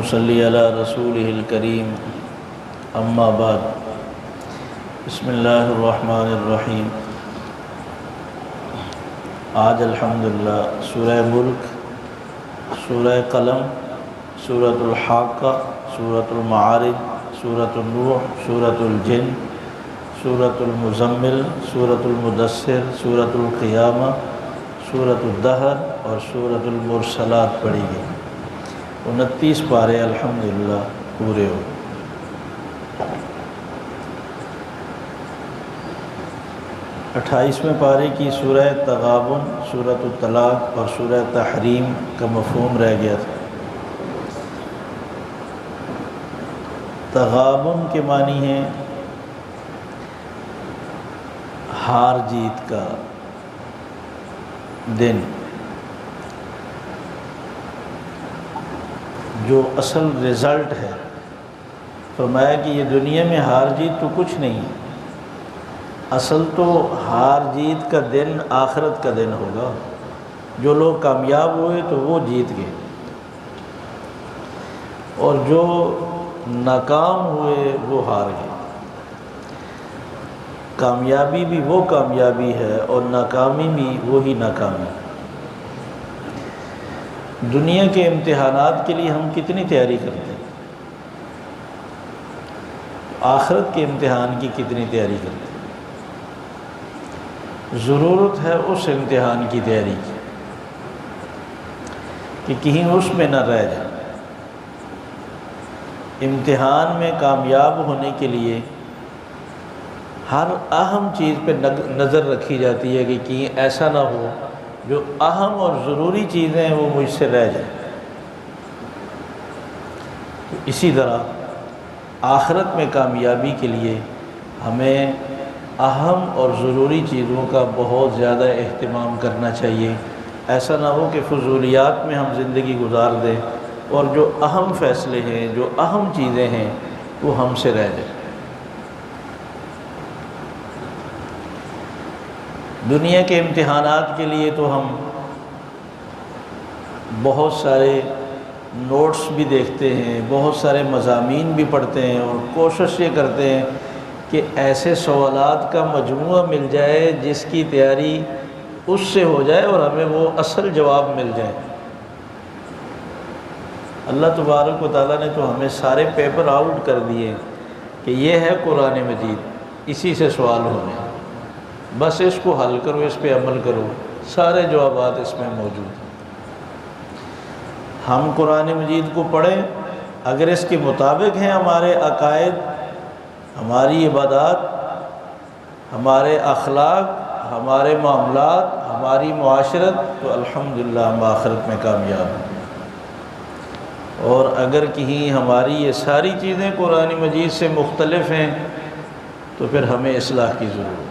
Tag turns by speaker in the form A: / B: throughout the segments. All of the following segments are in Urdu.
A: ونصلي على رسوله الكريم اما بعد بسم اللہ الرحمن الرحیم۔ آج الحمدللہ سورہ ملک، سورہ قلم، سورۃ الحاقہ، سورۃ المعارج، سورۃ النوح، سورۃ الجن، سورۃ المزمل، سورۃ المدثر، سورۃ القیامہ، سورۃ الدہر اور سورۃ المرسلات پڑھی گئی۔ 29 پارے الحمدللہ پورے ہو۔ 28ویں پارے کی سورہ تغابن، سورۃ الطلاق اور سورہ تحریم کا مفہوم رہ گیا تھا۔ تغابن کے معنی ہے ہار جیت کا دن، جو اصل رزلٹ ہے۔ فرمایا کہ یہ دنیا میں ہار جیت تو کچھ نہیں ہے، اصل تو ہار جیت کا دن آخرت کا دن ہوگا۔ جو لوگ کامیاب ہوئے تو وہ جیت گئے، اور جو ناکام ہوئے وہ ہار گئے۔ کامیابی بھی وہ کامیابی ہے اور ناکامی بھی وہی ناکامی۔ دنیا کے امتحانات کے لیے ہم کتنی تیاری کرتے ہیں، آخرت کے امتحان کی کتنی تیاری کرتے ہیں۔ ضرورت ہے اس امتحان کی تیاری کی کہ کہیں اس میں نہ رہ جائے۔ امتحان میں کامیاب ہونے کے لیے ہر اہم چیز پہ نظر رکھی جاتی ہے کہ کہیں ایسا نہ ہو جو اہم اور ضروری چیزیں ہیں وہ مجھ سے رہ جائیں۔ اسی طرح آخرت میں کامیابی کے لیے ہمیں اہم اور ضروری چیزوں کا بہت زیادہ اہتمام کرنا چاہیے۔ ایسا نہ ہو کہ فضولیات میں ہم زندگی گزار دیں اور جو اہم فیصلے ہیں، جو اہم چیزیں ہیں وہ ہم سے رہ جائیں۔ دنیا کے امتحانات کے لیے تو ہم بہت سارے نوٹس بھی دیکھتے ہیں، بہت سارے مضامین بھی پڑھتے ہیں، اور کوشش یہ کرتے ہیں کہ ایسے سوالات کا مجموعہ مل جائے جس کی تیاری اس سے ہو جائے اور ہمیں وہ اصل جواب مل جائے۔ اللہ تبارک و تعالیٰ نے تو ہمیں سارے پیپر آؤٹ کر دیے کہ یہ ہے قرآن مجید، اسی سے سوال ہونے، بس اس کو حل کرو، اس پہ عمل کرو، سارے جوابات اس میں موجود ہیں۔ ہم قرآن مجید کو پڑھیں، اگر اس کے مطابق ہیں ہمارے عقائد، ہماری عبادات، ہمارے اخلاق، ہمارے معاملات، ہماری معاشرت، تو الحمدللہ ہم آخرت میں کامیاب ہیں۔ اور اگر کہیں ہماری یہ ساری چیزیں قرآن مجید سے مختلف ہیں تو پھر ہمیں اصلاح کی ضرورت ہے۔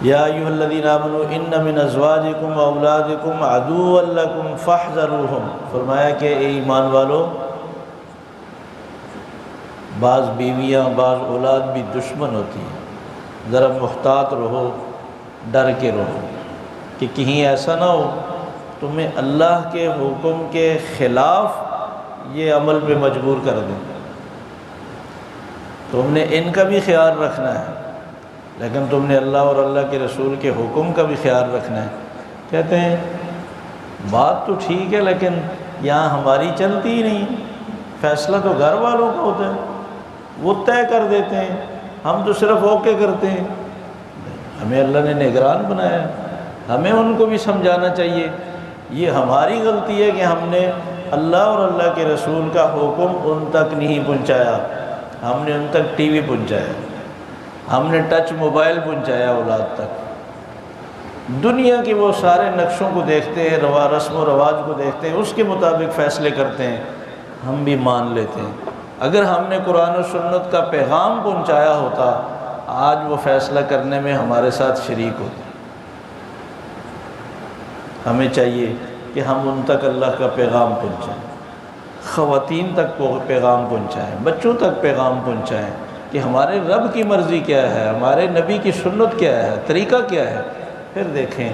A: یا ایھا الذین آمنوا ان من ازواجکم واولادکم عدوا لکم فاحذروہم۔ فرمایا کہ اے ایمان والو، بعض بیویاں، بعض اولاد بھی دشمن ہوتی ہیں، ذرا محتاط رہو، ڈر کے رہو کہ کہیں ایسا نہ ہو تمہیں اللہ کے حکم کے خلاف یہ عمل پہ مجبور کر دیں۔ تم نے ان کا بھی خیال رکھنا ہے، لیکن تم نے اللہ اور اللہ کے رسول کے حکم کا بھی خیال رکھنا ہے۔ کہتے ہیں بات تو ٹھیک ہے لیکن یہاں ہماری چلتی ہی نہیں، فیصلہ تو گھر والوں کا ہوتا ہے، وہ طے کر دیتے ہیں، ہم تو صرف اوکے کرتے ہیں۔ ہمیں اللہ نے نگران بنایا ہے، ہمیں ان کو بھی سمجھانا چاہیے۔ یہ ہماری غلطی ہے کہ ہم نے اللہ اور اللہ کے رسول کا حکم ان تک نہیں پہنچایا، ہم نے ان تک ٹی وی پہنچایا، ہم نے ٹچ موبائل پہنچایا اولاد تک۔ دنیا کے وہ سارے نقشوں کو دیکھتے ہیں، رسم و رواج کو دیکھتے ہیں، اس کے مطابق فیصلے کرتے ہیں، ہم بھی مان لیتے ہیں۔ اگر ہم نے قرآن و سنت کا پیغام پہنچایا ہوتا، آج وہ فیصلہ کرنے میں ہمارے ساتھ شریک ہوتے۔ ہمیں چاہیے کہ ہم ان تک اللہ کا پیغام پہنچائیں، خواتین تک پیغام پہنچائیں، بچوں تک پیغام پہنچائیں کہ ہمارے رب کی مرضی کیا ہے، ہمارے نبی کی سنت کیا ہے، طریقہ کیا ہے، پھر دیکھیں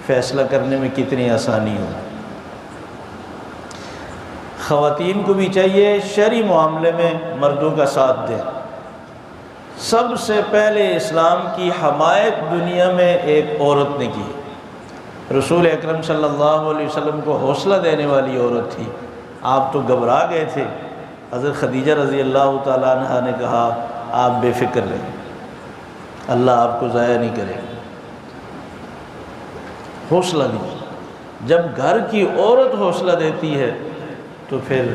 A: فیصلہ کرنے میں کتنی آسانی ہو۔ خواتین کو بھی چاہیے شرعی معاملے میں مردوں کا ساتھ دیں۔ سب سے پہلے اسلام کی حمایت دنیا میں ایک عورت نے کی، رسول اکرم صلی اللہ علیہ وسلم کو حوصلہ دینے والی عورت تھی۔ آپ تو گھبرا گئے تھے، حضرت خدیجہ رضی اللہ تعالیٰ عنہ نے کہا آپ بے فکر رہیں، اللہ آپ کو ضائع نہیں کرے گا، حوصلہ دی۔ جب گھر کی عورت حوصلہ دیتی ہے تو پھر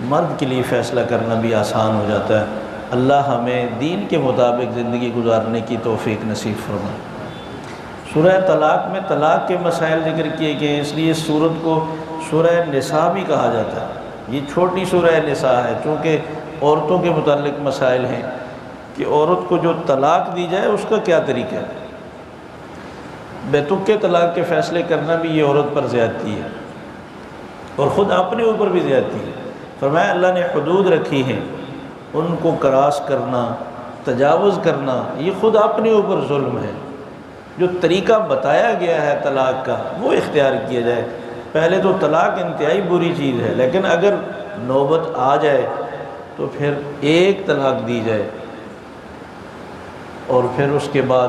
A: مرد کے لیے فیصلہ کرنا بھی آسان ہو جاتا ہے۔ اللہ ہمیں دین کے مطابق زندگی گزارنے کی توفیق نصیب فرمائے۔ سورہ طلاق میں طلاق کے مسائل ذکر کیے گئے ہیں، اس لیے اس سورت کو سورہ نساء بھی کہا جاتا ہے۔ یہ چھوٹی سورہ نساء ہے چونکہ عورتوں کے متعلق مسائل ہیں کہ عورت کو جو طلاق دی جائے اس کا کیا طریقہ ہے۔ بیتک کے طلاق کے فیصلے کرنا بھی یہ عورت پر زیادتی ہے اور خود اپنے اوپر بھی زیادتی ہے۔ فرمایا اللہ نے حدود رکھی ہیں، ان کو کراس کرنا، تجاوز کرنا یہ خود اپنے اوپر ظلم ہے۔ جو طریقہ بتایا گیا ہے طلاق کا وہ اختیار کیا جائے۔ پہلے تو طلاق انتہائی بری چیز ہے، لیکن اگر نوبت آ جائے تو پھر ایک طلاق دی جائے اور پھر اس کے بعد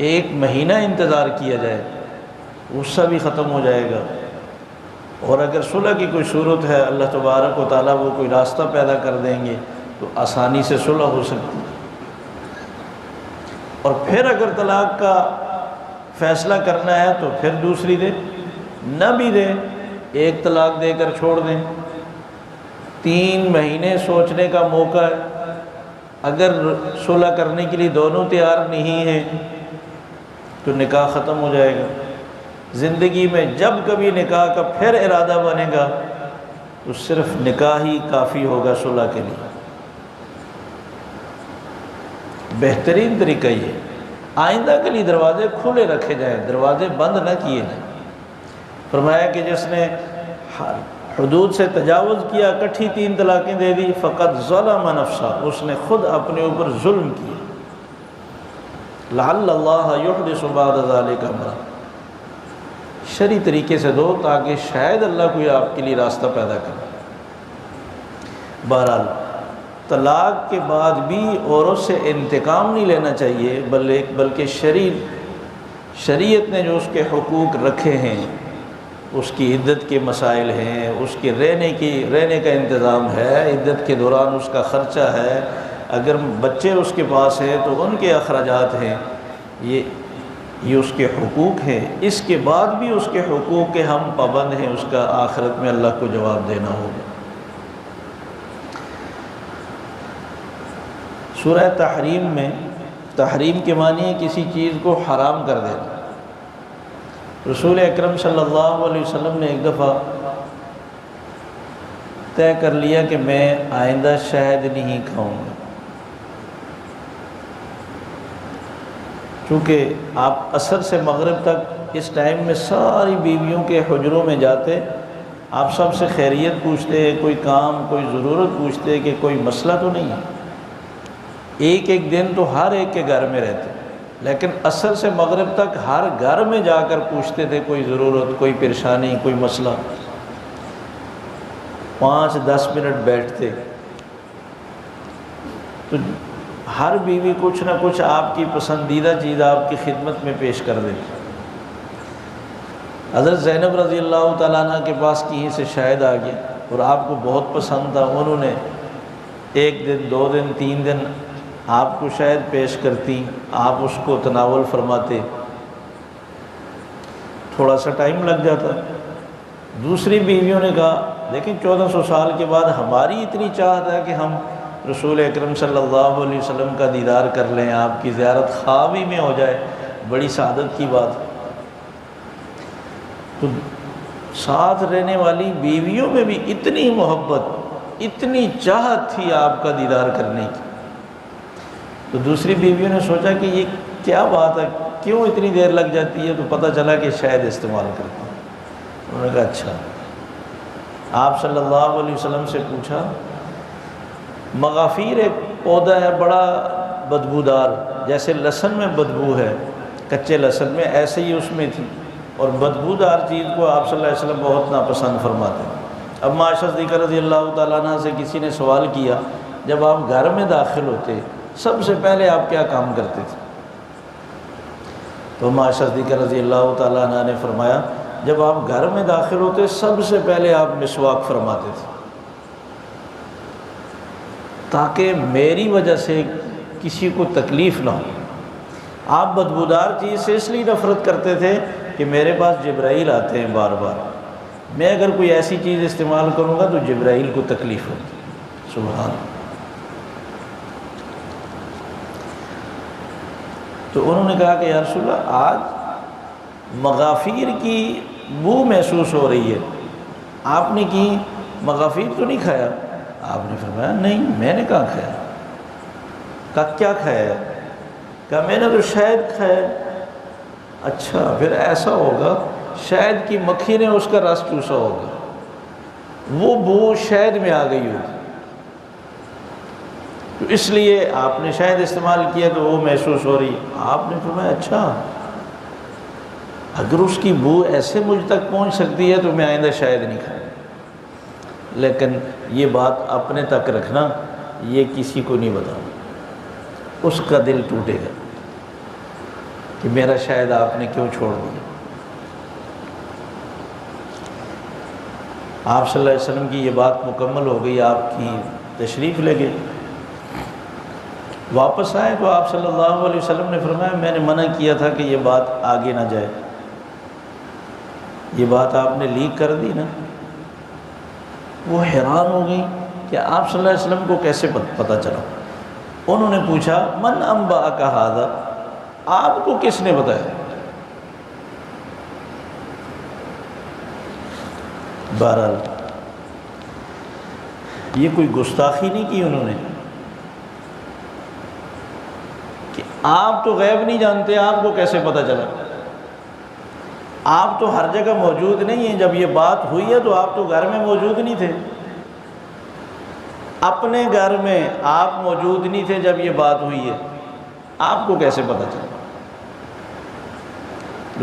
A: 1 مہینہ انتظار کیا جائے، غصہ بھی ختم ہو جائے گا۔ اور اگر صلح کی کوئی صورت ہے اللہ تبارک و تعالیٰ وہ کوئی راستہ پیدا کر دیں گے تو آسانی سے صلح ہو سکتی ہے۔ اور پھر اگر طلاق کا فیصلہ کرنا ہے تو پھر دوسری دے، نہ بھی دے 1 طلاق دے کر چھوڑ دیں۔ 3 مہینے سوچنے کا موقع ہے، اگر صلح کرنے کے لیے دونوں تیار نہیں ہیں تو نکاح ختم ہو جائے گا۔ زندگی میں جب کبھی نکاح کا پھر ارادہ بنے گا تو صرف نکاح ہی کافی ہوگا صلح کے لیے۔ بہترین طریقہ یہ، آئندہ کے لیے دروازے کھلے رکھے جائیں، دروازے بند نہ کیے جائیں۔ فرمایا کہ جس نے حدود سے تجاوز کیا، اکٹھی 3 طلاقیں دے دی، فقط ظلم نفسہ، اس نے خود اپنے اوپر ظلم کیا۔ لعل اللہ یحدث بعد ذلک امرا، شرعی طریقے سے دو تاکہ شاید اللہ کوئی آپ کے لیے راستہ پیدا کرے۔ بہرحال طلاق کے بعد بھی عورت سے انتقام نہیں لینا چاہیے، بلکہ شریعت نے جو اس کے حقوق رکھے ہیں، اس کی عدت کے مسائل ہیں، اس کے رہنے کا انتظام ہے، عدت کے دوران اس کا خرچہ ہے، اگر بچے اس کے پاس ہیں تو ان کے اخراجات ہیں، یہ اس کے حقوق ہیں۔ اس کے بعد بھی اس کے حقوق کے ہم پابند ہیں، اس کا آخرت میں اللہ کو جواب دینا ہوگا۔ سورہ تحریم میں تحریم کے معنی ہے کسی چیز کو حرام کر دینا۔ رسول اکرم صلی اللہ علیہ وسلم نے ایک دفعہ طے کر لیا کہ میں آئندہ شہد نہیں کھاؤں گا، چونکہ آپ عصر سے مغرب تک اس ٹائم میں ساری بیویوں کے حجروں میں جاتے، آپ سب سے خیریت پوچھتے، کوئی کام کوئی ضرورت پوچھتے کہ کوئی مسئلہ تو نہیں ہے۔ ایک دن تو ہر ایک کے گھر میں رہتے، لیکن عصر سے مغرب تک ہر گھر میں جا کر پوچھتے تھے کوئی ضرورت، کوئی پریشانی، کوئی مسئلہ۔ 5-10 منٹ بیٹھتے تو ہر بیوی کچھ نہ کچھ آپ کی پسندیدہ چیز آپ کی خدمت میں پیش کر دیتی۔ حضرت زینب رضی اللہ تعالیٰ عنہ کے پاس کہیں سے شہد آ گیا اور آپ کو بہت پسند تھا، انہوں نے 1 دن 2 دن 3 دن آپ کو شہد پیش کرتی، آپ اس کو تناول فرماتے، تھوڑا سا ٹائم لگ جاتا۔ دوسری بیویوں نے کہا لیکن 1400 سال کے بعد ہماری اتنی چاہت ہے کہ ہم رسول اکرم صلی اللہ علیہ وسلم کا دیدار کر لیں، آپ کی زیارت خواب ہی میں ہو جائے، بڑی سعادت کی بات۔ تو ساتھ رہنے والی بیویوں میں بھی اتنی محبت، اتنی چاہت تھی آپ کا دیدار کرنے کی۔ تو دوسری بیویوں نے سوچا کہ یہ کیا بات ہے، کیوں اتنی دیر لگ جاتی ہے؟ تو پتہ چلا کہ شہد استعمال کرتے ہیں۔ انہوں نے کہا اچھا۔ آپ صلی اللہ علیہ وسلم سے پوچھا، مغافیر ایک پودا ہے بڑا بدبودار، جیسے لہسن میں بدبو ہے کچے لہسن میں، ایسے ہی اس میں تھی، اور بدبودار چیز کو آپ صلی اللہ علیہ وسلم بہت ناپسند فرماتے ہیں۔ اب عائشہ صدیقہ رضی اللہ تعالیٰ عنہ سے کسی نے سوال کیا، جب آپ گھر میں داخل ہوتے سب سے پہلے آپ کیا کام کرتے تھے؟ تو عائشہ صدیقہ رضی اللہ تعالیٰ عنہ نے فرمایا، جب آپ گھر میں داخل ہوتے سب سے پہلے آپ مسواک فرماتے تھے، تاکہ میری وجہ سے کسی کو تکلیف نہ ہو۔ آپ بدبودار چیز سے اس لیے نفرت کرتے تھے کہ میرے پاس جبرائیل آتے ہیں بار بار، میں اگر کوئی ایسی چیز استعمال کروں گا تو جبرائیل کو تکلیف ہوگی۔ سبحان اللہ۔ تو انہوں نے کہا کہ یا رسول اللہ، آج مغافیر کی بو محسوس ہو رہی ہے، آپ نے کی مغافیر تو نہیں کھایا؟ آپ نے فرمایا نہیں، میں نے کہاں کھایا۔ کہا کیا کھایا ہے؟ کہا میں نے تو شہد کھایا۔ اچھا، پھر ایسا ہوگا شہد کی مکھی نے اس کا رس چوسا ہوگا، وہ بو شہد میں آ گئی ہوگی، تو اس لیے آپ نے شہد استعمال کیا تو وہ محسوس ہو رہی ہے۔ آپ نے فرمایا اچھا، اگر اس کی بو ایسے مجھ تک پہنچ سکتی ہے تو میں آئندہ شاید نہیں کھاؤں، لیکن یہ بات اپنے تک رکھنا، یہ کسی کو نہیں بتانا، اس کا دل ٹوٹے گا کہ میرا شاید آپ نے کیوں چھوڑ دیا۔ آپ صلی اللہ علیہ وسلم کی یہ بات مکمل ہو گئی، آپ کی تشریف لے گئے، واپس آئے تو آپ صلی اللہ علیہ وسلم نے فرمایا میں نے منع کیا تھا کہ یہ بات آگے نہ جائے، یہ بات آپ نے لیک کر دی نا۔ وہ حیران ہو گئی کہ آپ صلی اللہ علیہ وسلم کو کیسے پتہ چلا۔ انہوں نے پوچھا من انبأک ھذا، آپ کو کس نے بتایا؟ بہرحال یہ کوئی گستاخی نہیں کی انہوں نے کہ آپ تو غیب نہیں جانتے، آپ کو کیسے پتہ چلا؟ آپ تو ہر جگہ موجود نہیں ہیں، جب یہ بات ہوئی ہے تو آپ تو گھر میں موجود نہیں تھے، اپنے گھر میں آپ موجود نہیں تھے جب یہ بات ہوئی ہے، آپ کو کیسے پتہ چلا؟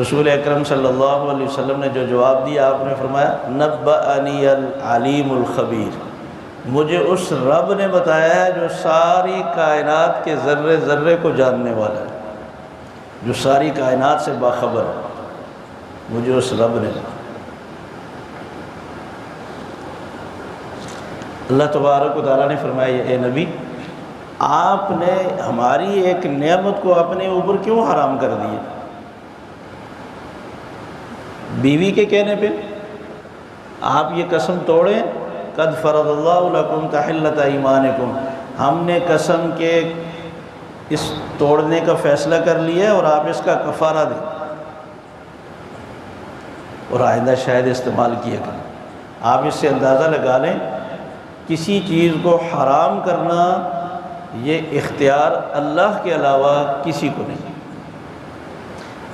A: رسول اکرم صلی اللہ علیہ وسلم نے جو جواب دیا، آپ نے فرمایا نبأنی العلیم الخبیر، مجھے اس رب نے بتایا ہے جو ساری کائنات کے ذرے ذرے کو جاننے والا ہے، جو ساری کائنات سے باخبر ہے، مجھے اس رب نے بتایا۔ اللہ تبارک و تعالیٰ نے فرمایا اے نبی، آپ نے ہماری ایک نعمت کو اپنے اوپر کیوں حرام کر دی؟ بیوی کے کہنے پہ آپ یہ قسم توڑیں، قد فرض اللہ لکم تحلۃ ایمانکم، ہم نے قسم کے اس توڑنے کا فیصلہ کر لیا ہے اور آپ اس کا کفارہ دیں اور آئندہ شاید استعمال کیا کریں۔ آپ اس سے اندازہ لگا لیں، کسی چیز کو حرام کرنا یہ اختیار اللہ کے علاوہ کسی کو نہیں،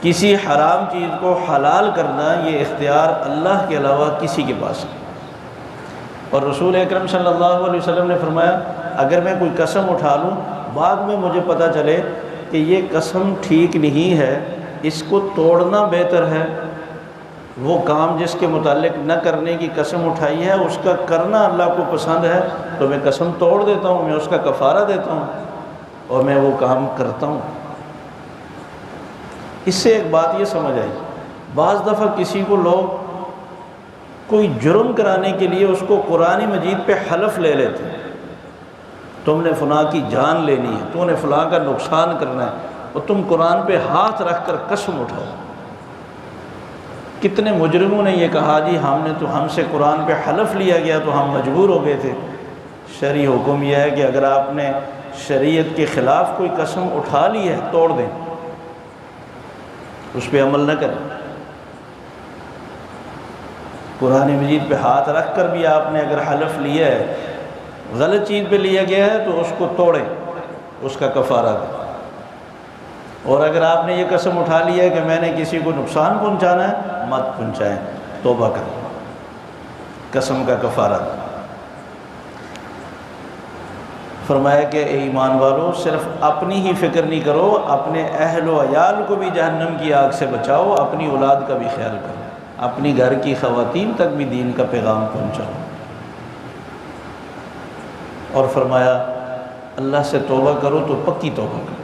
A: کسی حرام چیز کو حلال کرنا یہ اختیار اللہ کے علاوہ کسی کے پاس نہیں۔ اور رسول اکرم صلی اللہ علیہ وسلم نے فرمایا اگر میں کوئی قسم اٹھا لوں، بعد میں مجھے پتہ چلے کہ یہ قسم ٹھیک نہیں ہے، اس کو توڑنا بہتر ہے، وہ کام جس کے متعلق نہ کرنے کی قسم اٹھائی ہے اس کا کرنا اللہ کو پسند ہے، تو میں قسم توڑ دیتا ہوں، میں اس کا کفارہ دیتا ہوں اور میں وہ کام کرتا ہوں۔ اس سے ایک بات یہ سمجھ آئی، بعض دفعہ کسی کو لوگ کوئی جرم کرانے کے لیے اس کو قرآن مجید پہ حلف لے لیتے ہیں، تم نے فلاں کی جان لینی ہے، تم نے فلاں کا نقصان کرنا ہے، اور تم قرآن پہ ہاتھ رکھ کر قسم اٹھاؤ۔ کتنے مجرموں نے یہ کہا جی ہم سے قرآن پہ حلف لیا گیا تو ہم مجبور ہو گئے تھے۔ شرعی حکم یہ ہے کہ اگر آپ نے شریعت کے خلاف کوئی قسم اٹھا لی ہے توڑ دیں، اس پہ عمل نہ کریں۔ قرآن مجید پہ ہاتھ رکھ کر بھی آپ نے اگر حلف لیا ہے، غلط چیز پہ لیا گیا ہے تو اس کو توڑیں، اس کا کفارہ دیں۔ اور اگر آپ نے یہ قسم اٹھا لی ہے کہ میں نے کسی کو نقصان پہنچانا ہے، مت پہنچائیں، توبہ کریں، قسم کا کفارہ دیں۔ فرمایا کہ اے ایمان والو، صرف اپنی ہی فکر نہیں کرو، اپنے اہل و عیال کو بھی جہنم کی آگ سے بچاؤ، اپنی اولاد کا بھی خیال کرو، اپنی گھر کی خواتین تک بھی دین کا پیغام پہنچاؤ۔ اور فرمایا اللہ سے توبہ کرو تو پکی توبہ کرو،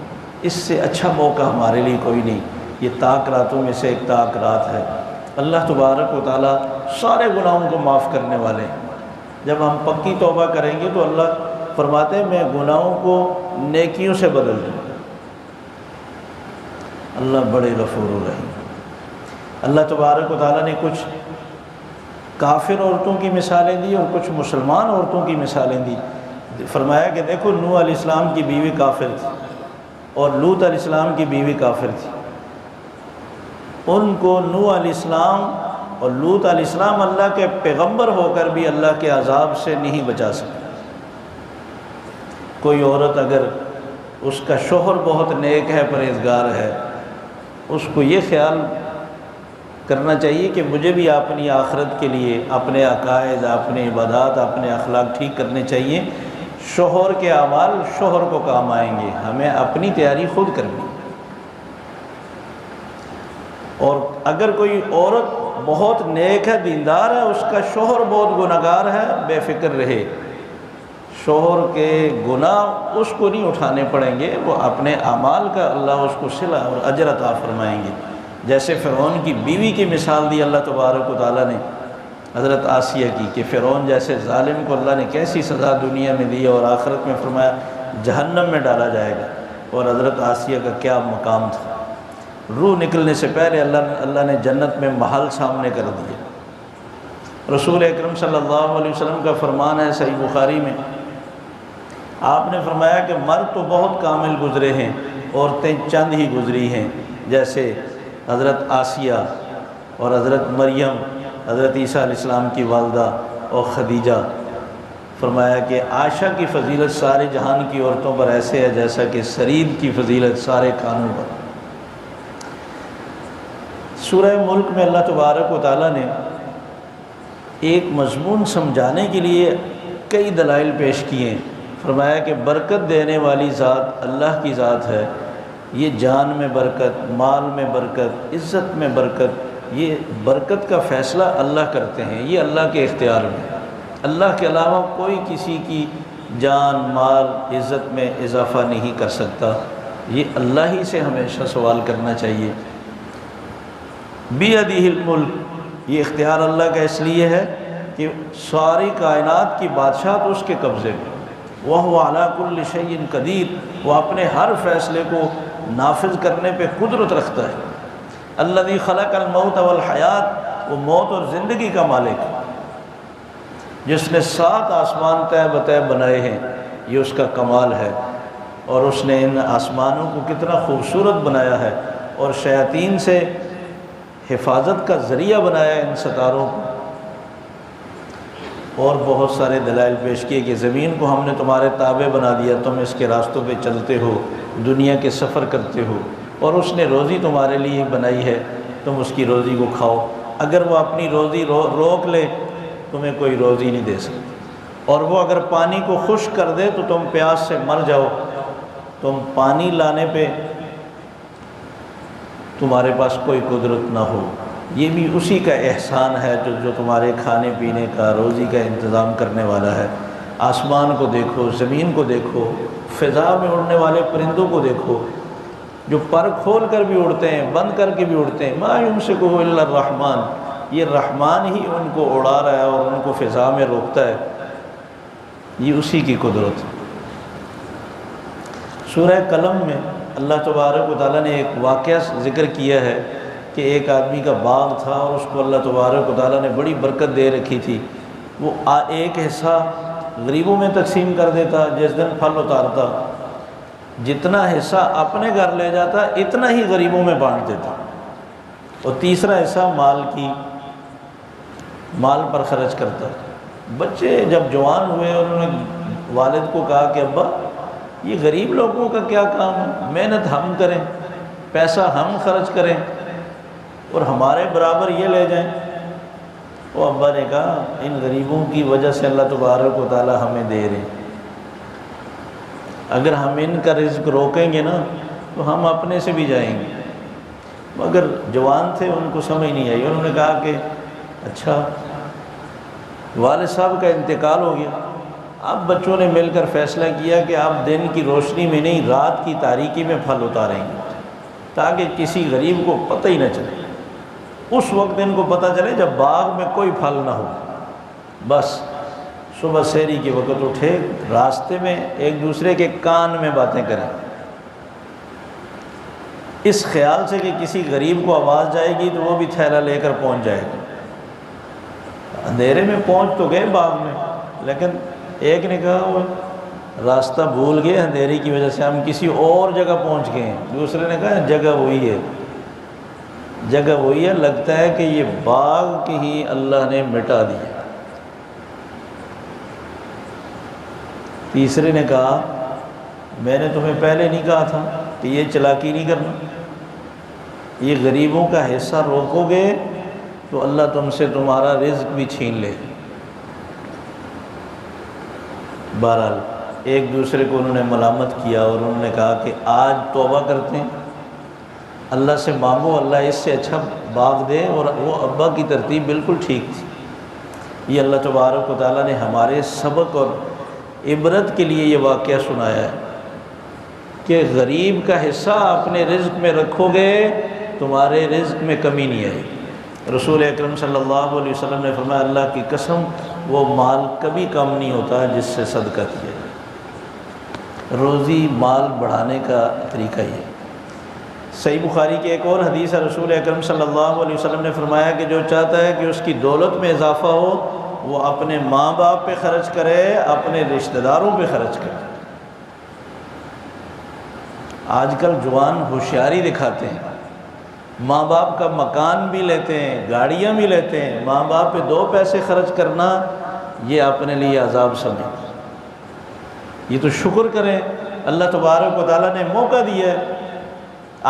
A: اس سے اچھا موقع ہمارے لیے کوئی نہیں۔ یہ طاق راتوں میں سے ایک طاق رات ہے۔ اللہ تبارک و تعالیٰ سارے گناہوں کو معاف کرنے والے ہیں۔ جب ہم پکی توبہ کریں گے تو اللہ فرماتے ہیں میں گناہوں کو نیکیوں سے بدل دوں۔ اللہ بڑے غفور الرحیم۔ اللہ تبارک و تعالیٰ نے کچھ کافر عورتوں کی مثالیں دی اور کچھ مسلمان عورتوں کی مثالیں دی۔ فرمایا کہ دیکھو نوح علیہ السلام کی بیوی کافر تھی اور لوط علیہ السلام کی بیوی کافر تھی۔ ان کو نوح علیہ السلام اور لوط علیہ السلام اللہ کے پیغمبر ہو کر بھی اللہ کے عذاب سے نہیں بچا سکے۔ کوئی عورت اگر اس کا شوہر بہت نیک ہے، پرہیزگار ہے، اس کو یہ خیال کرنا چاہیے کہ مجھے بھی اپنی آخرت کے لیے اپنے عقائد، اپنے عبادات، اپنے اخلاق ٹھیک کرنے چاہیے۔ شوہر کے اعمال شوہر کو کام آئیں گے، ہمیں اپنی تیاری خود کرنی۔ اور اگر کوئی عورت بہت نیک ہے، دیندار ہے، اس کا شوہر بہت گناہگار ہے، بے فکر رہے، شوہر کے گناہ اس کو نہیں اٹھانے پڑیں گے، وہ اپنے اعمال کا اللہ اس کو صلہ اور اجر عطا فرمائیں گے۔ جیسے فرعون کی بیوی کی مثال دی اللہ تبارک و تعالیٰ نے حضرت آسیہ کی، کہ فرعون جیسے ظالم کو اللہ نے کیسی سزا دنیا میں دی اور آخرت میں فرمایا جہنم میں ڈالا جائے گا، اور حضرت آسیہ کا کیا مقام تھا۔ روح نکلنے سے پہلے اللہ نے جنت میں محل سامنے کر دیا۔ رسول اکرم صلی اللہ علیہ وسلم کا فرمان ہے صحیح بخاری میں، آپ نے فرمایا کہ مرد تو بہت کامل گزرے ہیں، عورتیں چند ہی گزری ہیں، جیسے حضرت آسیہ اور حضرت مریم، حضرت عیسیٰ علیہ السلام کی والدہ اور خدیجہ۔ فرمایا کہ عائشہ کی فضیلت سارے جہان کی عورتوں پر ایسے ہے جیسا کہ سرید کی فضیلت سارے کانوں پر۔ سورہ ملک میں اللہ تبارک و تعالیٰ نے ایک مضمون سمجھانے کے لیے کئی دلائل پیش کیے ہیں۔ فرمایا کہ برکت دینے والی ذات اللہ کی ذات ہے، یہ جان میں برکت، مال میں برکت، عزت میں برکت، یہ برکت کا فیصلہ اللہ کرتے ہیں، یہ اللہ کے اختیار میں۔ اللہ کے علاوہ کوئی کسی کی جان، مال، عزت میں اضافہ نہیں کر سکتا، یہ اللہ ہی سے ہمیشہ سوال کرنا چاہیے۔ بیدہ الملک، یہ اختیار اللہ کا اس لیے ہے کہ ساری کائنات کی بادشاہت اس کے قبضے میں، وَهُوَ عَلَىٰ كُلِّ شَيْءٍ قَدِيرٌ، وہ اپنے ہر فیصلے کو نافذ کرنے پہ قدرت رکھتا ہے۔ الَّذِي خَلَقَ الْمَوْتَ وَالْحَيَاةَ، وہ موت اور زندگی کا مالک ہے، جس نے 7 آسمان طے بطے بنائے ہیں، یہ اس کا کمال ہے۔ اور اس نے ان آسمانوں کو کتنا خوبصورت بنایا ہے، اور شیاطین سے حفاظت کا ذریعہ بنایا ان ستاروں کو۔ اور بہت سارے دلائل پیش کیے کہ زمین کو ہم نے تمہارے تابع بنا دیا، تم اس کے راستوں پہ چلتے ہو، دنیا کے سفر کرتے ہو، اور اس نے روزی تمہارے لیے بنائی ہے، تم اس کی روزی کو کھاؤ۔ اگر وہ اپنی روزی روک لے تمہیں کوئی روزی نہیں دے سکتی، اور وہ اگر پانی کو خشک کر دے تو تم پیاس سے مر جاؤ، تم پانی لانے پہ تمہارے پاس کوئی قدرت نہ ہو۔ یہ بھی اسی کا احسان ہے جو تمہارے کھانے پینے کا، روزی کا انتظام کرنے والا ہے۔ آسمان کو دیکھو، زمین کو دیکھو، فضا میں اڑنے والے پرندوں کو دیکھو، جو پر کھول کر بھی اڑتے ہیں، بند کر کے بھی اڑتے ہیں۔ ما یمسکہ الا الرحمن، یہ رحمان ہی ان کو اڑا رہا ہے اور ان کو فضا میں روکتا ہے، یہ اسی کی قدرت ہے۔ سورہ قلم میں اللہ تبارک و تعالیٰ نے ایک واقعہ ذکر کیا ہے کہ ایک آدمی کا باغ تھا اور اس کو اللہ تبارک و تعالیٰ نے بڑی برکت دے رکھی تھی۔ وہ ایک حصہ غریبوں میں تقسیم کر دیتا، جس دن پھل اتارتا جتنا حصہ اپنے گھر لے جاتا اتنا ہی غریبوں میں بانٹ دیتا، اور تیسرا حصہ مال پر خرچ کرتا۔ بچے جب جوان ہوئے اور انہوں نے والد کو کہا کہ ابا یہ غریب لوگوں کا کیا کام ہے، محنت ہم کریں، پیسہ ہم خرچ کریں اور ہمارے برابر یہ لے جائیں۔ وہ ابا نے کہا ان غریبوں کی وجہ سے اللہ تبارک و تعالی ہمیں دے رہے ہیں، اگر ہم ان کا رزق روکیں گے نا تو ہم اپنے سے بھی جائیں گے۔ مگر جوان تھے، ان کو سمجھ نہیں آئی، انہوں نے کہا کہ اچھا والد صاحب کا انتقال ہو گیا، اب بچوں نے مل کر فیصلہ کیا کہ آپ دن کی روشنی میں نہیں، رات کی تاریکی میں پھل اتاریں گے تاکہ کسی غریب کو پتہ ہی نہ چلے۔ اس وقت ان کو پتہ چلے جب باغ میں کوئی پھل نہ ہو۔ بس صبح سحری کے وقت اٹھے، راستے میں ایک دوسرے کے کان میں باتیں کریں، اس خیال سے کہ کسی غریب کو آواز جائے گی تو وہ بھی تھیلا لے کر پہنچ جائے گا۔ اندھیرے میں پہنچ تو گئے باغ میں، لیکن ایک نے کہا وہ راستہ بھول گئے اندھیرے کی وجہ سے، ہم کسی اور جگہ پہنچ گئے ہیں۔ دوسرے نے کہا جگہ وہی ہے، جگہ وہی ہے، لگتا ہے کہ یہ باغ کی ہی اللہ نے مٹا دیا۔ تیسرے نے کہا میں نے تمہیں پہلے نہیں کہا تھا کہ یہ چالاکی نہیں کرنا، یہ غریبوں کا حصہ روکو گے تو اللہ تم سے تمہارا رزق بھی چھین لے۔ بہرحال ایک دوسرے کو انہوں نے ملامت کیا اور انہوں نے کہا کہ آج توبہ کرتے ہیں، اللہ سے مانگو، اللہ اس سے اچھا باغ دے۔ اور وہ ابا کی ترتیب بالکل ٹھیک تھی۔ یہ اللہ تبارک و تعالیٰ نے ہمارے سبق اور عبرت کے لیے یہ واقعہ سنایا ہے کہ غریب کا حصہ اپنے رزق میں رکھو گے تمہارے رزق میں کمی نہیں آئے گی۔ رسول اکرم صلی اللہ علیہ وسلم نے فرمایا اللہ کی قسم وہ مال کبھی کم نہیں ہوتا جس سے صدقہ کیا جائے۔ روزی مال بڑھانے کا طریقہ یہ ہے۔ صحیح بخاری کی ایک اور حدیث ہے، رسول اکرم صلی اللہ علیہ وسلم نے فرمایا کہ جو چاہتا ہے کہ اس کی دولت میں اضافہ ہو وہ اپنے ماں باپ پہ خرچ کرے، اپنے رشتہ داروں پہ خرچ کرے۔ آج کل جوان ہوشیاری دکھاتے ہیں، ماں باپ کا مکان بھی لیتے ہیں، گاڑیاں بھی لیتے ہیں، ماں باپ پہ 2 پیسے خرچ کرنا یہ اپنے لیے عذاب سمجھیں۔ یہ تو شکر کریں، اللہ تبارک و تعالیٰ نے موقع دیا ہے،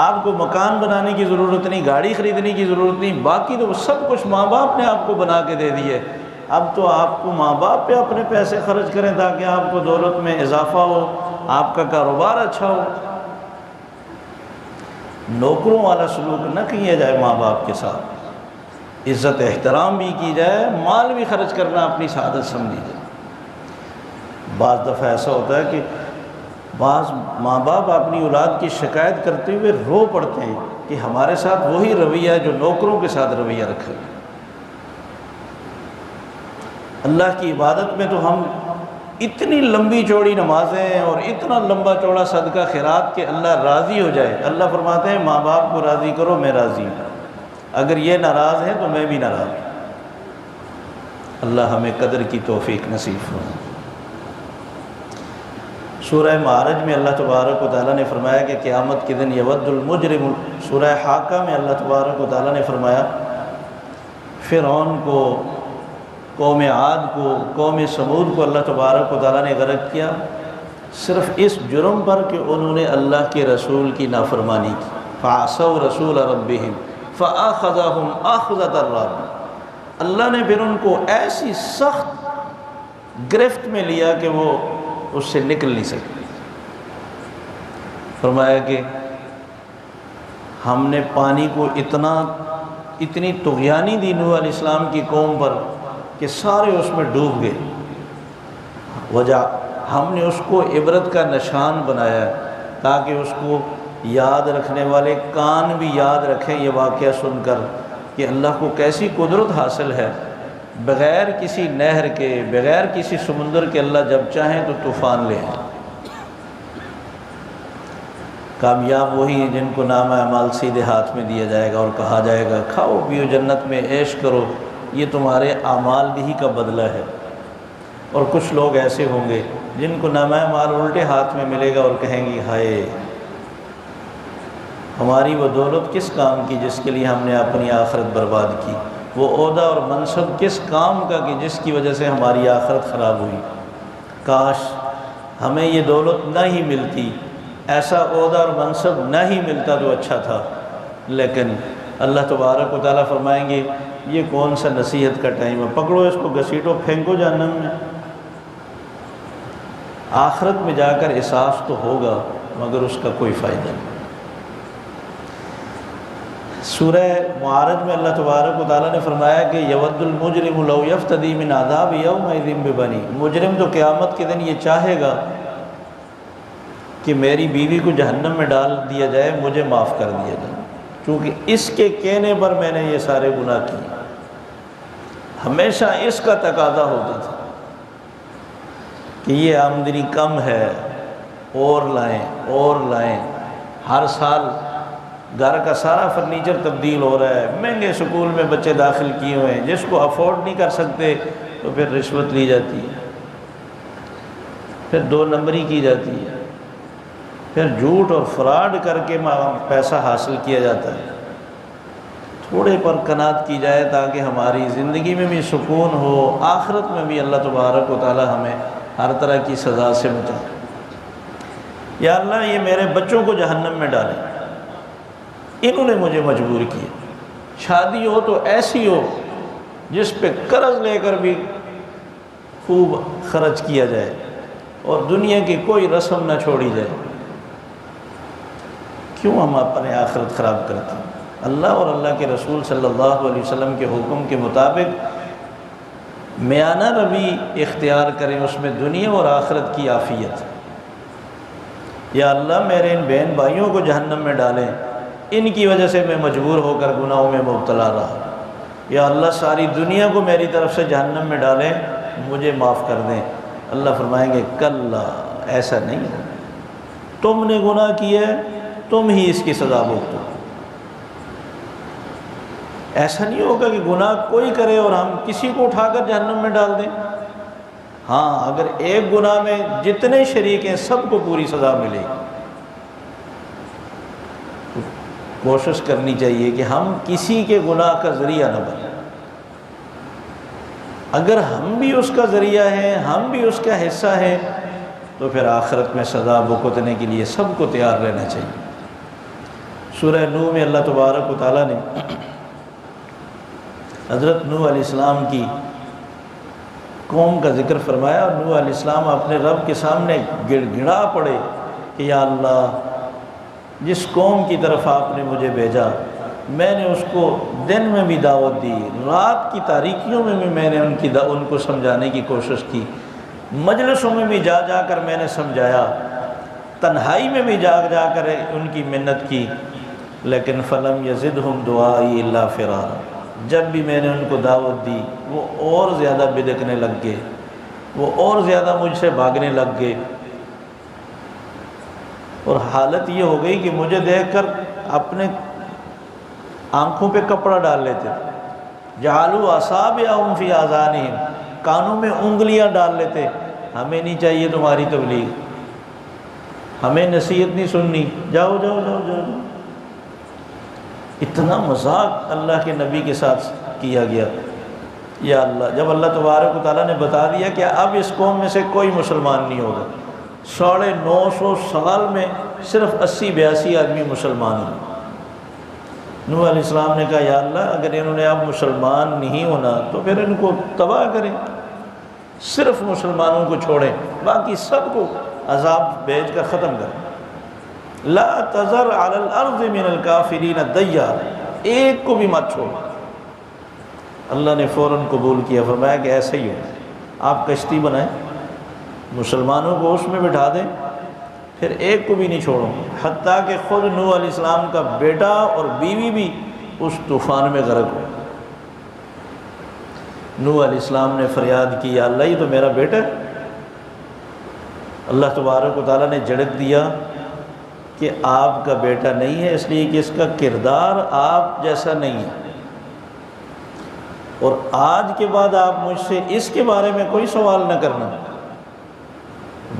A: آپ کو مکان بنانے کی ضرورت نہیں، گاڑی خریدنے کی ضرورت نہیں، باقی تو سب کچھ ماں باپ نے آپ کو بنا کے دے دی ہے۔ اب تو آپ کو ماں باپ پہ اپنے پیسے خرچ کریں تاکہ آپ کو دولت میں اضافہ ہو، آپ کا کاروبار اچھا ہو۔ نوکروں والا سلوک نہ کیا جائے ماں باپ کے ساتھ، عزت احترام بھی کی جائے، مال بھی خرچ کرنا اپنی سعادت سمجھی جائے۔ بعض دفعہ ایسا ہوتا ہے کہ بعض ماں باپ اپنی اولاد کی شکایت کرتے ہوئے رو پڑتے ہیں کہ ہمارے ساتھ وہی رویہ ہے جو نوکروں کے ساتھ رویہ رکھا ہے۔ اللہ کی عبادت میں تو ہم اتنی لمبی چوڑی نمازیں اور اتنا لمبا چوڑا صدقہ خیرات کہ اللہ راضی ہو جائے۔ اللہ فرماتے ہیں ماں باپ کو راضی کرو میں راضی ہوں، اگر یہ ناراض ہے تو میں بھی ناراض ہوں۔ اللہ ہمیں قدر کی توفیق نصیب فرمائے۔ سورہ معارج میں اللہ تبارک و تعالیٰ نے فرمایا کہ قیامت کے دن یود المجرم، سورہ حاقہ میں اللہ تبارک و تعالیٰ نے فرمایا فرعون کو، قوم عاد کو، قوم سمود کو اللہ تبارک و تعالیٰ نے غرق کیا صرف اس جرم پر کہ انہوں نے اللہ کے رسول کی نافرمانی کی۔ فعصوا رسول ربهم فأخذهم أخذة الرابية، اللہ نے پھر ان کو ایسی سخت گرفت میں لیا کہ وہ اس سے نکل نہیں سکے۔ فرمایا کہ ہم نے پانی کو اتنی طغیانی دی نوح علیہ السلام کی قوم پر کہ سارے اس میں ڈوب گئے۔ وجہ ہم نے اس کو عبرت کا نشان بنایا تاکہ اس کو یاد رکھنے والے کان بھی یاد رکھیں یہ واقعہ سن کر کہ اللہ کو کیسی قدرت حاصل ہے، بغیر کسی نہر کے، بغیر کسی سمندر کے اللہ جب چاہیں تو طوفان لے آئیں۔ کامیاب وہی ہیں جن کو نامہ اعمال سیدھے ہاتھ میں دیا جائے گا اور کہا جائے گا کھاؤ پیو جنت میں عیش کرو، یہ تمہارے اعمال ہی کا بدلہ ہے۔ اور کچھ لوگ ایسے ہوں گے جن کو نامہ اعمال الٹے ہاتھ میں ملے گا اور کہیں گے ہائے ہماری وہ دولت کس کام کی جس کے لیے ہم نے اپنی آخرت برباد کی، وہ عہدہ اور منصب کس کام کا کہ جس کی وجہ سے ہماری آخرت خراب ہوئی۔ کاش ہمیں یہ دولت نہ ہی ملتی، ایسا عہدہ اور منصب نہ ہی ملتا تو اچھا تھا۔ لیکن اللہ تبارک و تعالیٰ فرمائیں گے یہ کون سا نصیحت کا ٹائم ہے، پکڑو اس کو گھسیٹو پھینکو جہنم میں۔ آخرت میں جا کر احساس تو ہوگا مگر اس کا کوئی فائدہ نہیں۔ سورہ معارج میں اللہ تبارک و تعالیٰ نے فرمایا کہ یود المجرم لو یفتدی من عذاب یومئذ ببنی، مجرم تو قیامت کے دن یہ چاہے گا کہ میری بیوی کو جہنم میں ڈال دیا جائے، مجھے معاف کر دیا جائے، کیونکہ اس کے کہنے پر میں نے یہ سارے گناہ کیے۔ ہمیشہ اس کا تقاضا ہوتا تھا کہ یہ آمدنی کم ہے، اور لائیں، ہر سال گھر کا سارا فرنیچر تبدیل ہو رہا ہے، مہنگے سکول میں بچے داخل کیے ہوئے ہیں، جس کو افورڈ نہیں کر سکتے تو پھر رشوت لی جاتی ہے، پھر 2 نمبری کی جاتی ہے، پھر جھوٹ اور فراڈ کر کے پیسہ حاصل کیا جاتا ہے۔ تھوڑے پر قناعت کی جائے تاکہ ہماری زندگی میں بھی سکون ہو، آخرت میں بھی اللہ تبارک و تعالی ہمیں ہر طرح کی سزا سے بچائے۔ یا اللہ یہ میرے بچوں کو جہنم میں ڈالیں، انہوں نے مجھے مجبور کیا۔ شادی ہو تو ایسی ہو جس پہ قرض لے کر بھی خوب خرچ کیا جائے، اور دنیا کی کوئی رسم نہ چھوڑی جائے۔ کیوں ہم اپنے آخرت خراب کرتے ہیں؟ اللہ اور اللہ کے رسول صلی اللہ علیہ وسلم کے حکم کے مطابق میانہ روی اختیار کریں، اس میں دنیا اور آخرت کی عافیت۔ یا اللہ میرے ان بہن بھائیوں کو جہنم میں ڈالیں، ان کی وجہ سے میں مجبور ہو کر گناہوں میں مبتلا رہا۔ یا اللہ ساری دنیا کو میری طرف سے جہنم میں ڈالیں، مجھے معاف کر دیں۔ اللہ فرمائیں گے کلا، ایسا نہیں ہے، تم نے گناہ کیا ہے، تم ہی اس کی سزا بھگتو۔ ایسا نہیں ہوگا کہ گناہ کوئی کرے اور ہم کسی کو اٹھا کر جہنم میں ڈال دیں۔ ہاں، اگر ایک گناہ میں جتنے شریک ہیں سب کو پوری سزا ملے گی۔ کوشش کرنی چاہیے کہ ہم کسی کے گناہ کا ذریعہ نہ بنیں۔ اگر ہم بھی اس کا ذریعہ ہیں، ہم بھی اس کا حصہ ہیں، تو پھر آخرت میں سزا بھگتنے کے لیے سب کو تیار رہنا چاہیے۔ سورہ نوح میں اللہ تبارک و تعالیٰ نے حضرت نوح علیہ السلام کی قوم کا ذکر فرمایا، اور نوح علیہ السلام اپنے رب کے سامنے گڑ گڑا پڑے کہ یا اللہ جس قوم کی طرف آپ نے مجھے بھیجا، میں نے اس کو دن میں بھی دعوت دی، رات کی تاریکیوں میں بھی میں نے ان کو سمجھانے کی کوشش کی، مجلسوں میں بھی جا جا کر میں نے سمجھایا، تنہائی میں بھی جا جا کر ان کی منت کی، لیکن فلم یزدہم دعائی الا فرارا۔ جب بھی میں نے ان کو دعوت دی وہ اور زیادہ بدکنے لگ گئے، وہ اور زیادہ مجھ سے بھاگنے لگ گئے، اور حالت یہ ہو گئی کہ مجھے دیکھ کر اپنے آنکھوں پہ کپڑا ڈال لیتے تھے، جعلوا اصابعہم فی آذانہم، کانوں میں انگلیاں ڈال لیتے۔ ہمیں نہیں چاہیے تمہاری تبلیغ، ہمیں نصیحت نہیں سننی، جاؤ جاؤ جاؤ جاؤ۔ اتنا مذاق اللہ کے نبی کے ساتھ کیا گیا۔ یا اللہ، جب اللہ تبارک و تعالیٰ نے بتا دیا کہ اب اس قوم میں سے کوئی مسلمان نہیں ہوگا، 950 سال میں صرف 80-82 آدمی مسلمان ہوئے۔ نوح علیہ السلام نے کہا یا اللہ اگر انہوں نے اب مسلمان نہیں ہونا تو پھر ان کو تباہ کریں، صرف مسلمانوں کو چھوڑیں، باقی سب کو عذاب بھیج کر ختم کریں۔ لا تذر علی الارض من الکافرین دیار، ایک کو بھی مت چھوڑ۔ اللہ نے فوراً قبول کیا، فرمایا کہ ایسا ہی ہو، آپ کشتی بنائیں، مسلمانوں کو اس میں بٹھا دیں، پھر ایک کو بھی نہیں چھوڑو، حتیٰ کہ خود نوح علیہ السلام کا بیٹا اور بیوی بھی اس طوفان میں غرق ہو۔ نوح علیہ السلام نے فریاد کی یا اللہ یہ تو میرا بیٹا ہے۔ اللہ تبارک و تعالیٰ نے جھڑک دیا کہ آپ کا بیٹا نہیں ہے، اس لیے کہ اس کا کردار آپ جیسا نہیں ہے، اور آج کے بعد آپ مجھ سے اس کے بارے میں کوئی سوال نہ کرنا،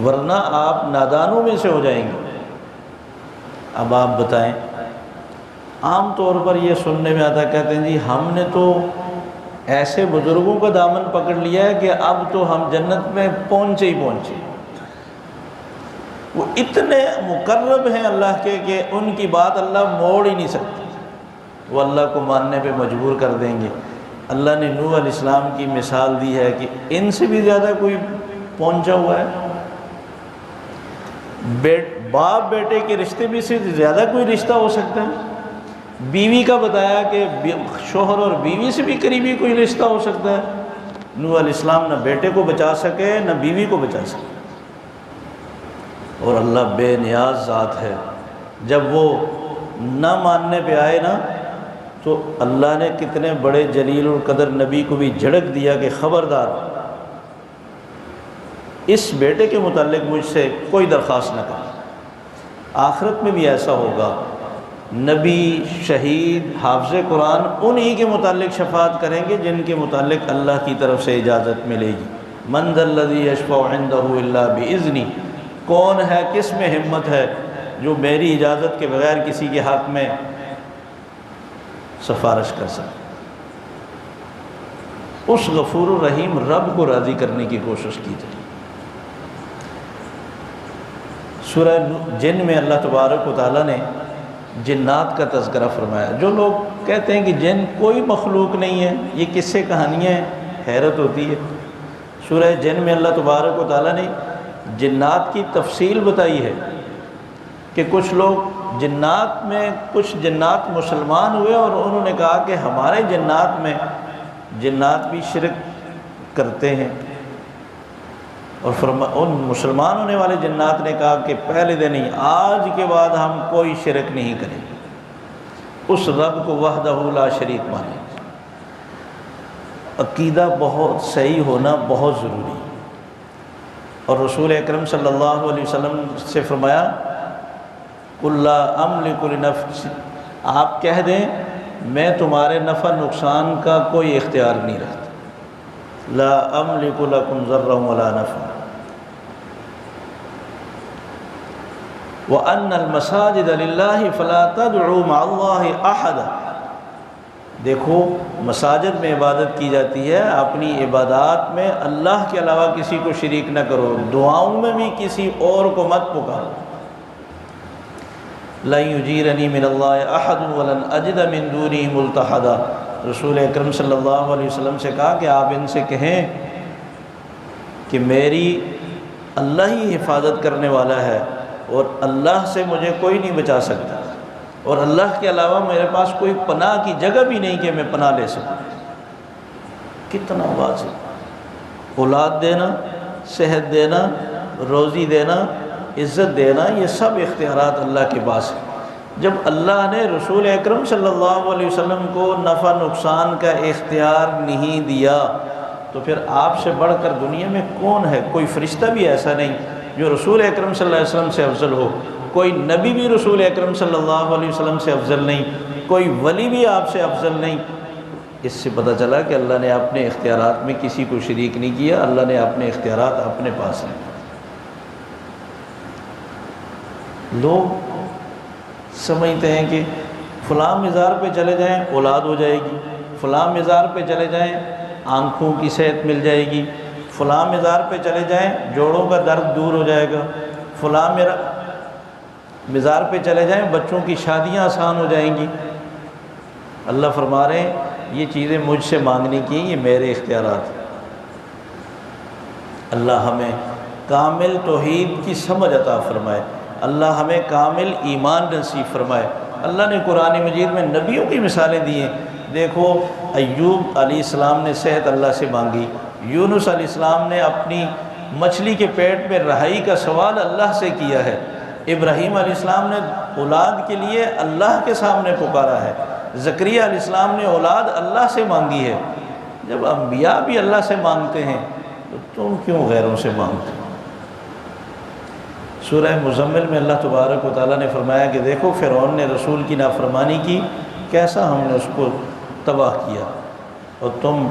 A: ورنہ آپ نادانوں میں سے ہو جائیں گے۔ اب آپ بتائیں، عام طور پر یہ سننے میں آتا، کہتے ہیں جی ہم نے تو ایسے بزرگوں کا دامن پکڑ لیا ہے کہ اب تو ہم جنت میں پہنچے ہی پہنچے۔ وہ اتنے مقرب ہیں اللہ کے کہ ان کی بات اللہ موڑ ہی نہیں سکتے، وہ اللہ کو ماننے پہ مجبور کر دیں گے۔ اللہ نے نوح علیہ السلام کی مثال دی ہے کہ ان سے بھی زیادہ کوئی پہنچا ہوا ہے، باپ بیٹے کے رشتے بھی سے زیادہ کوئی رشتہ ہو سکتا ہے، بیوی کا بتایا کہ شوہر اور بیوی سے بھی قریبی کوئی رشتہ ہو سکتا ہے۔ نوح علیہ السلام نہ بیٹے کو بچا سکے نہ بیوی کو بچا سکے، اور اللہ بے نیاز ذات ہے۔ جب وہ نہ ماننے پہ آئے نا تو اللہ نے کتنے بڑے جلیل القدر نبی کو بھی جھڑک دیا کہ خبردار اس بیٹے کے متعلق مجھ سے کوئی درخواست نہ کر۔ آخرت میں بھی ایسا ہوگا، نبی، شہید، حافظ قرآن انہی کے متعلق شفاعت کریں گے جن کے متعلق اللہ کی طرف سے اجازت ملے گی۔ من ذا الذی یشفع عندہ الا باذنہ، کون ہے، کس میں ہمت ہے جو میری اجازت کے بغیر کسی کے حق میں سفارش کر سکے۔ اس غفور الرحیم رب کو راضی کرنے کی کوشش کی جائے۔ سورہ جن میں اللہ تبارک و تعالیٰ نے جنات کا تذکرہ فرمایا۔ جو لوگ کہتے ہیں کہ جن کوئی مخلوق نہیں ہے، یہ کس سے کہانیاں ہیں، حیرت ہوتی ہے۔ سورہ جن میں اللہ تبارک و تعالیٰ نے جنات کی تفصیل بتائی ہے کہ کچھ لوگ جنات میں، کچھ جنات مسلمان ہوئے اور انہوں نے کہا کہ ہمارے جنات میں جنات بھی شرک کرتے ہیں، اور ان مسلمان ہونے والے جنات نے کہا کہ پہلے دن ہی، آج کے بعد ہم کوئی شرک نہیں کریں، اس رب کو وحدہ لا شریک مانیں۔ عقیدہ بہت صحیح ہونا بہت ضروری ہے، اور رسول اکرم صلی اللہ علیہ وسلم سے فرمایا قُلْ لَا أَمْلِكُ لِنَفْسِي، آپ کہہ دیں میں تمہارے نفع نقصان کا کوئی اختیار نہیں رکھتا، لا املک لکم ضرا ولا نفعا، وَأَنَّ الْمَسَاجِدَ لِلَّهِ فَلَا تَدْعُوا مَعَ اللَّهِ أَحَدًا، دیکھو مساجد میں عبادت کی جاتی ہے، اپنی عبادات میں اللہ کے علاوہ کسی کو شریک نہ کرو، دعاؤں میں بھی کسی اور کو مت پکارو۔ لَن يُجِيرَنِي مِنَ اللَّهِ أَحَدٌ وَلَنْ أَجِدَ مِن دُونِهِ مُلْتَحَدًا، رسول اکرم صلی اللہ علیہ وسلم سے کہا کہ آپ ان سے کہیں کہ میری اللہ ہی حفاظت کرنے والا ہے، اور اللہ سے مجھے کوئی نہیں بچا سکتا، اور اللہ کے علاوہ میرے پاس کوئی پناہ کی جگہ بھی نہیں کہ میں پناہ لے سکوں۔ کتنا واضح، اولاد دینا، صحت دینا، روزی دینا، عزت دینا، یہ سب اختیارات اللہ کے پاس ہیں۔ جب اللہ نے رسول اکرم صلی اللہ علیہ وسلم کو نفع نقصان کا اختیار نہیں دیا تو پھر آپ سے بڑھ کر دنیا میں کون ہے؟ کوئی فرشتہ بھی ایسا نہیں جو رسول اکرم صلی اللہ علیہ وسلم سے افضل ہو، کوئی نبی بھی رسول اکرم صلی اللہ علیہ وسلم سے افضل نہیں، کوئی ولی بھی آپ سے افضل نہیں۔ اس سے پتہ چلا کہ اللہ نے اپنے اختیارات میں کسی کو شریک نہیں کیا، اللہ نے اپنے اختیارات اپنے پاس رکھے۔ لوگ سمجھتے ہیں کہ فلاں مزار پہ چلے جائیں اولاد ہو جائے گی، فلاں مزار پہ چلے جائیں آنکھوں کی صحت مل جائے گی، فلاں مزار پہ چلے جائیں جوڑوں کا درد دور ہو جائے گا، فلاں مزار پہ چلے جائیں بچوں کی شادیاں آسان ہو جائیں گی۔ اللہ فرما رہے ہیں یہ چیزیں مجھ سے مانگنے کی، یہ میرے اختیارات ہیں۔ اللہ ہمیں کامل توحید کی سمجھ عطا فرمائے، اللہ ہمیں کامل ایمان نصیب فرمائے۔ اللہ نے قرآن مجید میں نبیوں کی مثالیں دی ہیں۔ دیکھو ایوب علیہ السلام نے صحت اللہ سے مانگی، یونس علیہ السلام نے اپنی مچھلی کے پیٹ میں رہائی کا سوال اللہ سے کیا ہے، ابراہیم علیہ السلام نے اولاد کے لیے اللہ کے سامنے پکارا ہے، زکریا علیہ السلام نے اولاد اللہ سے مانگی ہے۔ جب انبیاء بھی اللہ سے مانگتے ہیں تو تم کیوں غیروں سے مانگتے ہو؟ سورہ مزمل میں اللہ تبارک و تعالیٰ نے فرمایا کہ دیکھو فرعون نے رسول کی نافرمانی کی، کیسا ہم نے اس کو تباہ کیا، اور تم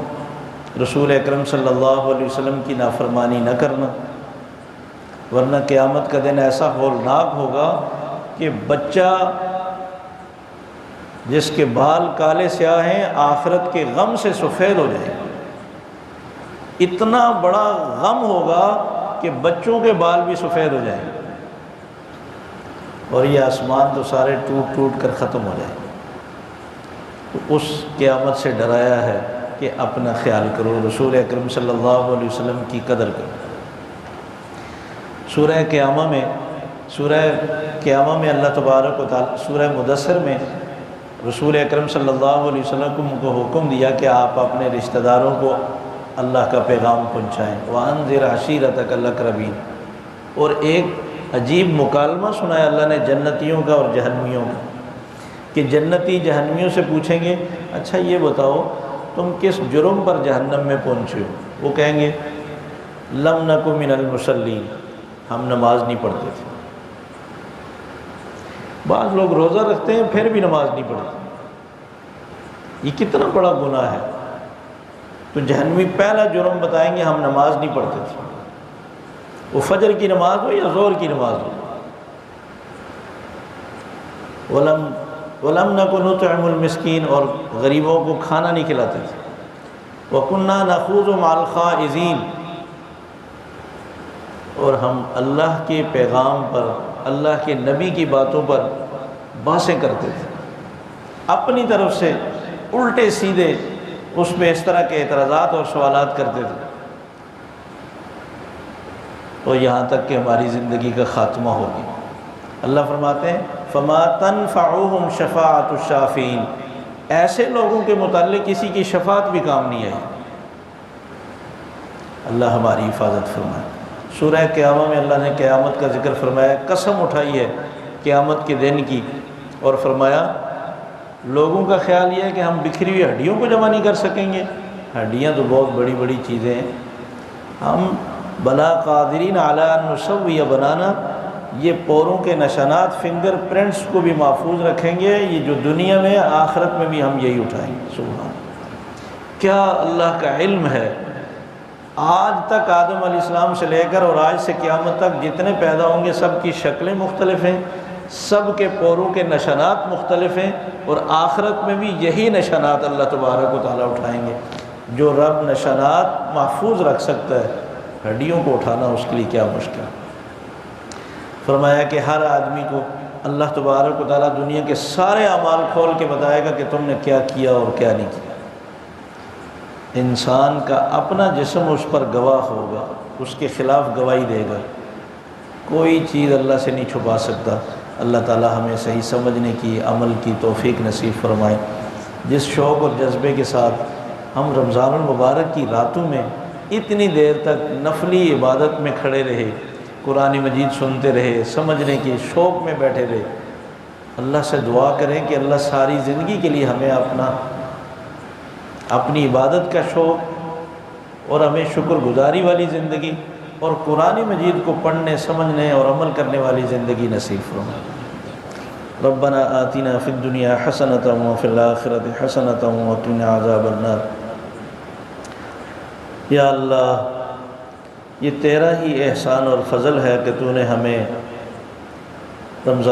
A: رسول اکرم صلی اللہ علیہ وسلم کی نافرمانی نہ کرنا، ورنہ قیامت کا دن ایسا ہولناک ہوگا کہ بچہ جس کے بال کالے سیاہ ہیں آخرت کے غم سے سفید ہو جائے گا۔ اتنا بڑا غم ہوگا کہ بچوں کے بال بھی سفید ہو جائیں گے، اور یہ آسمان تو سارے ٹوٹ ٹوٹ کر ختم ہو جائیں گے۔ تو اس قیامت سے ڈرایا ہے کہ اپنا خیال کرو، رسول اکرم صلی اللہ علیہ وسلم کی قدر کرو۔ سورہ قیامہ میں اللہ تبارک و تعالیٰ، سورہ مدثر میں رسول اکرم صلی اللہ علیہ وسلم کو حکم دیا کہ آپ اپنے رشتہ داروں کو اللہ کا پیغام پہنچائیں، وَأَنذِرْ عَشِيرَتَكَ الْأَقْرَبِينَ، اور ایک عجیب مکالمہ سنایا اللہ نے جنتیوں کا اور جہنمیوں کا، کہ جنتی جہنمیوں سے پوچھیں گے اچھا یہ بتاؤ تم کس جرم پر جہنم میں پہنچے ہو؟ وہ کہیں گے لم نک من المصلین، ہم نماز نہیں پڑھتے تھے۔ بعض لوگ روزہ رکھتے ہیں پھر بھی نماز نہیں پڑھتے، یہ کتنا بڑا گناہ ہے۔ تو جہنمی پہلا جرم بتائیں گے ہم نماز نہیں پڑھتے تھے، وہ فجر کی نماز ہو یا ظہر کی نماز ہو۔ وَلَمْ نَكُ نُطْعِمُ الْمِسْكِينَ، اور غریبوں کو کھانا نہیں کھلاتے تھے۔ وَكُنَّا نَخُوضُ مَعَ الْخَائِضِينَ، اور ہم اللہ کے پیغام پر، اللہ کے نبی کی باتوں پر بحثیں کرتے تھے، اپنی طرف سے الٹے سیدھے اس میں اس طرح کے اعتراضات اور سوالات کرتے تھے، اور یہاں تک کہ ہماری زندگی کا خاتمہ ہو گیا۔ اللہ فرماتے ہیں فَمَا تَنْفَعُهُمْ شَفَاعَةُ الشَّافِعِينَ، ایسے لوگوں کے متعلق کسی کی شفاعت بھی کام نہیں آئی۔ اللہ ہماری حفاظت فرمائے۔ سورہ قیامہ میں اللہ نے قیامت کا ذکر فرمایا، قسم اٹھائی ہے قیامت کے دن کی، اور فرمایا لوگوں کا خیال یہ ہے کہ ہم بکھری ہوئی ہڈیوں کو جمع نہیں کر سکیں گے، ہڈیاں تو بہت بڑی بڑی چیزیں ہیں، ہم بلا قادرین علی ان نسوی بنانا، یہ پوروں کے نشانات فنگر پرنٹس کو بھی محفوظ رکھیں گے، یہ جو دنیا میں آخرت میں بھی ہم یہی اٹھائیں گے۔ سبحان کیا اللہ کا علم ہے۔ آج تک آدم علیہ السلام سے لے کر اور آج سے قیامت تک جتنے پیدا ہوں گے سب کی شکلیں مختلف ہیں، سب کے پوروں کے نشانات مختلف ہیں، اور آخرت میں بھی یہی نشانات اللہ تبارک و تعالیٰ اٹھائیں گے۔ جو رب نشانات محفوظ رکھ سکتا ہے، ہڈیوں کو اٹھانا اس کے لیے کیا مشکل۔ فرمایا کہ ہر آدمی کو اللہ تبارک و تعالیٰ دنیا کے سارے اعمال کھول کے بتائے گا کہ تم نے کیا کیا اور کیا نہیں کیا۔ انسان کا اپنا جسم اس پر گواہ ہوگا، اس کے خلاف گواہی دے گا، کوئی چیز اللہ سے نہیں چھپا سکتا۔ اللہ تعالیٰ ہمیں صحیح سمجھنے کی، عمل کی توفیق نصیب فرمائے۔ جس شوق اور جذبے کے ساتھ ہم رمضان المبارک کی راتوں میں اتنی دیر تک نفلی عبادت میں کھڑے رہے، قرآن مجید سنتے رہے، سمجھنے کے شوق میں بیٹھے رہے، اللہ سے دعا کریں کہ اللہ ساری زندگی کے لیے ہمیں اپنی عبادت کا شوق اور ہمیں شکر گزاری والی زندگی اور قرآن مجید کو پڑھنے، سمجھنے اور عمل کرنے والی زندگی نصیب فرمائے۔ ربنا آتنا فی الدنیا حسنۃ وفی الآخرۃ حسنۃ وقنا عذاب النار۔ یا اللہ یہ تیرا ہی احسان اور فضل ہے کہ تو نے ہمیں رمضان